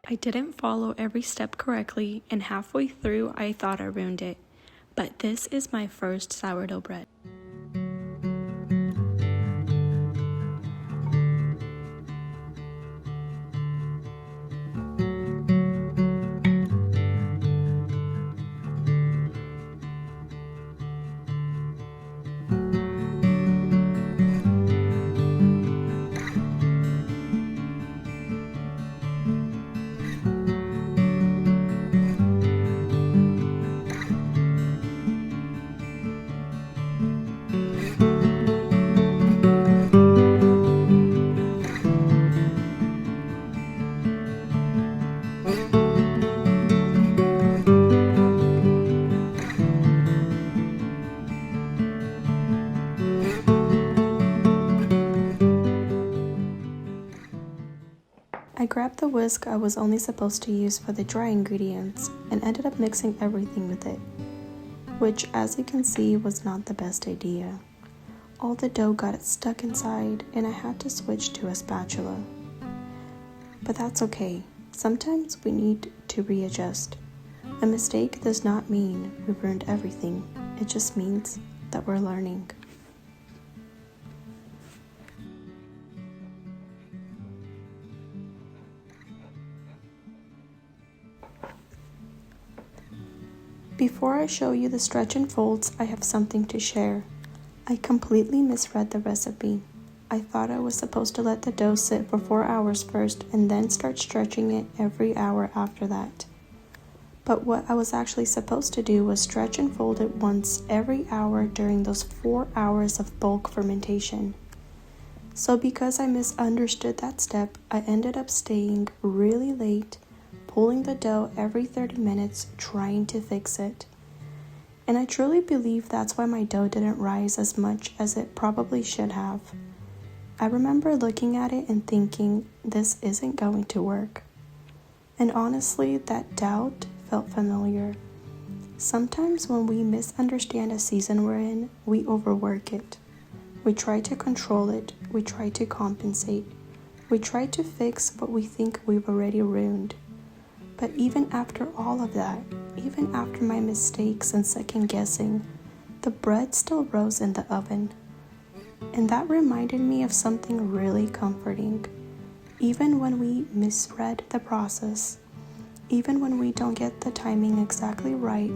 I didn't follow every step correctly, and halfway through I thought I ruined it. But this is my first sourdough bread. I grabbed the whisk I was only supposed to use for the dry ingredients and ended up mixing everything with it, which, as you can see, was not the best idea. All the dough got stuck inside and I had to switch to a spatula. But that's okay. Sometimes we need to readjust. A mistake does not mean we ruined everything. It just means that we're learning. Before I show you the stretch and folds, I have something to share. I completely misread the recipe. I thought I was supposed to let the dough sit for 4 hours first and then start stretching it every hour after that. But what I was actually supposed to do was stretch and fold it once every hour during those 4 hours of bulk fermentation. So because I misunderstood that step, I ended up staying really late, pulling the dough every 30 minutes, trying to fix it. And I truly believe that's why my dough didn't rise as much as it probably should have. I remember looking at it and thinking, this isn't going to work. And honestly, that doubt felt familiar. Sometimes when we misunderstand a season we're in, we overwork it. We try to control it, we try to compensate, we try to fix what we think we've already ruined. But even after all of that, even after my mistakes and second guessing, the bread still rose in the oven. And that reminded me of something really comforting. Even when we misread the process, even when we don't get the timing exactly right,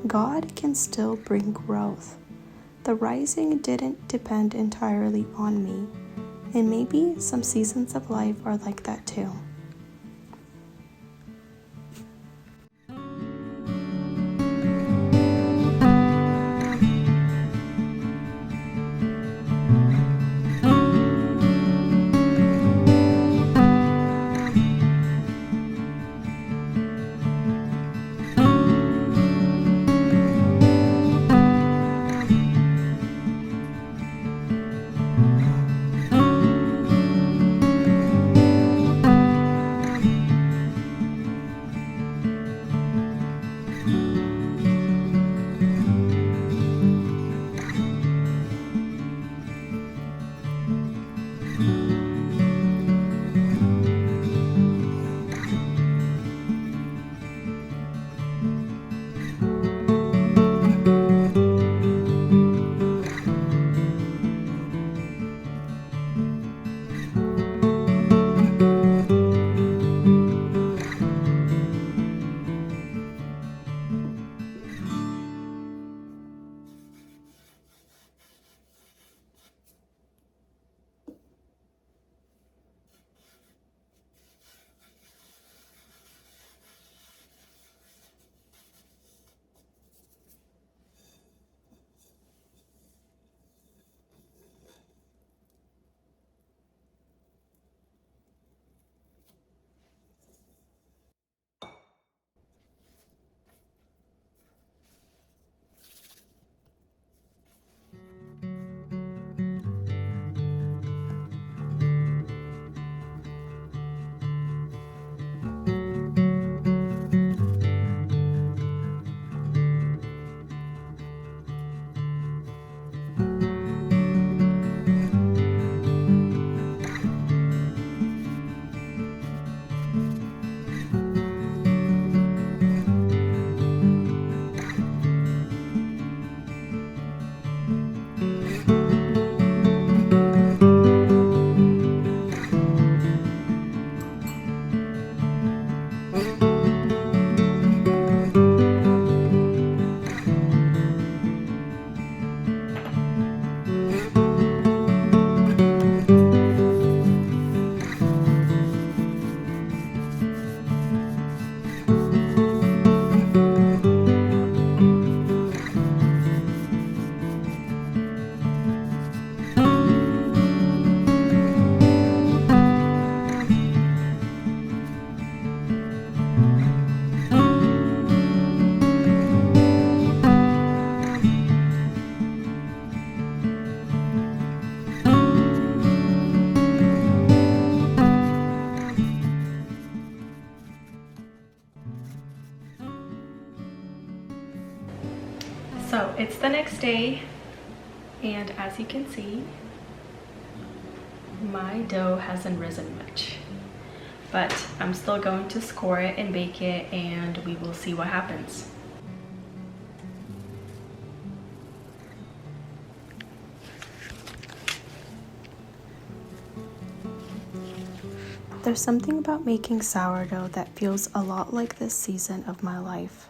God can still bring growth. The rising didn't depend entirely on me, and maybe some seasons of life are like that too. it's the next day, and as you can see, my dough hasn't risen much, but I'm still going to score it and bake it, and we will see what happens. There's something about making sourdough that feels a lot like this season of my life.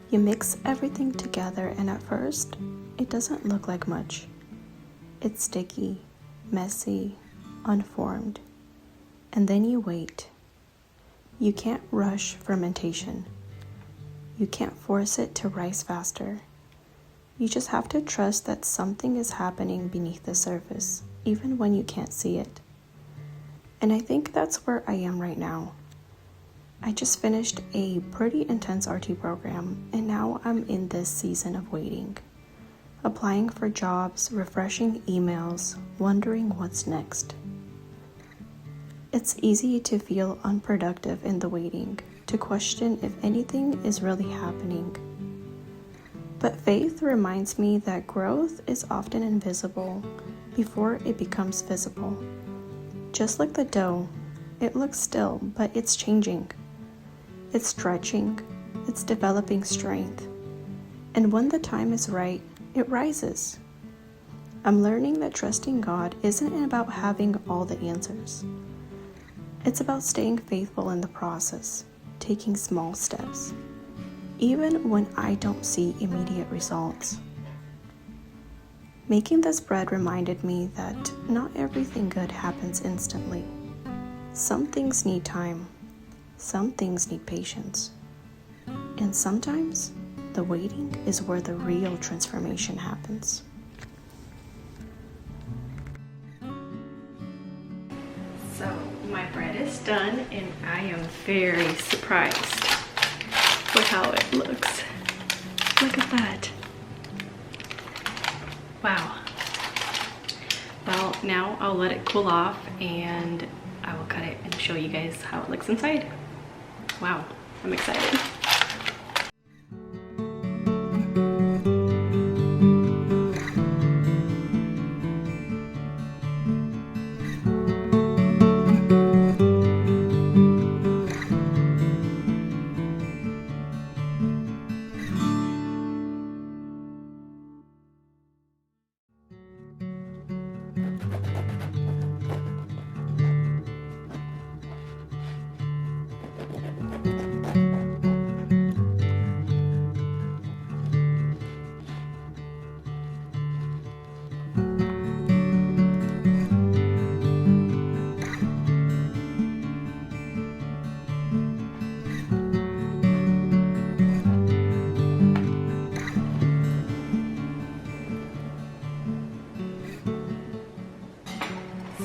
You mix everything together, and at first, it doesn't look like much. It's sticky, messy, unformed, and then you wait. You can't rush fermentation. You can't force it to rise faster. You just have to trust that something is happening beneath the surface, even when you can't see it. And I think that's where I am right now. I just finished a pretty intense RT program, and now I'm in this season of waiting. Applying for jobs, refreshing emails, wondering what's next. It's easy to feel unproductive in the waiting, to question if anything is really happening. But faith reminds me that growth is often invisible before it becomes visible. Just like the dough, it looks still, but it's changing. It's stretching, it's developing strength. And when the time is right, it rises. I'm learning that trusting God isn't about having all the answers. It's about staying faithful in the process, taking small steps, even when I don't see immediate results. Making this bread reminded me that not everything good happens instantly. Some things need time, some things need patience, and sometimes the waiting is where the real transformation happens. So my bread is done, and I am very surprised with how it looks. Look at that. Wow. Well, now I'll let it cool off, and I will cut it and show you guys how it looks inside. Wow, I'm excited.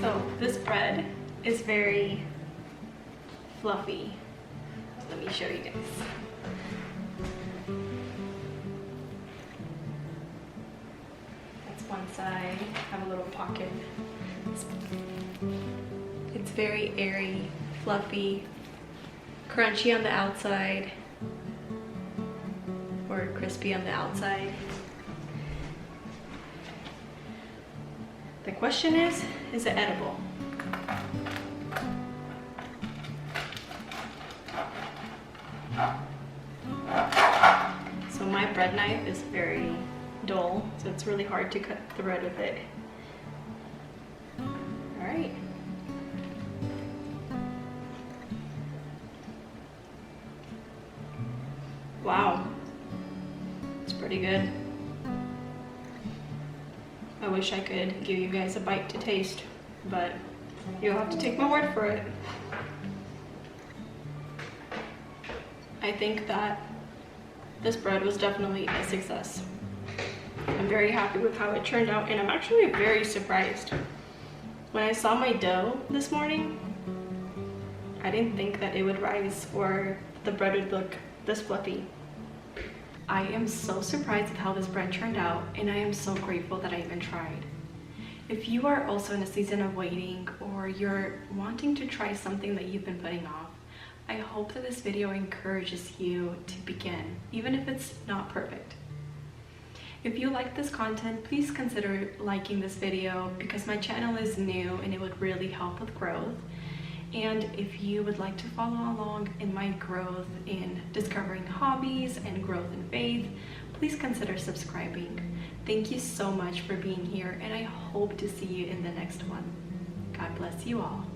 So this bread is very fluffy. Let me show you guys. That's one side. I have a little pocket. It's very airy, fluffy, crunchy on the outside, or crispy on the outside. The question is it edible? So my bread knife is very dull, so it's really hard to cut the bread with it. All right. Wow, it's pretty good. I wish I could give you guys a bite to taste, but you'll have to take my word for it. I think that this bread was definitely a success. I'm very happy with how it turned out, and I'm actually very surprised. When I saw my dough this morning, I didn't think that it would rise or the bread would look this fluffy. I am so surprised with how this bread turned out, and I am so grateful that I even tried. If you are also in a season of waiting, or you're wanting to try something that you've been putting off, I hope that this video encourages you to begin, even if it's not perfect. If you like this content, please consider liking this video because my channel is new and it would really help with growth. And if you would like to follow along in my growth in discovering hobbies and growth in faith, please consider subscribing. Thank you so much for being here, and I hope to see you in the next one. God bless you all.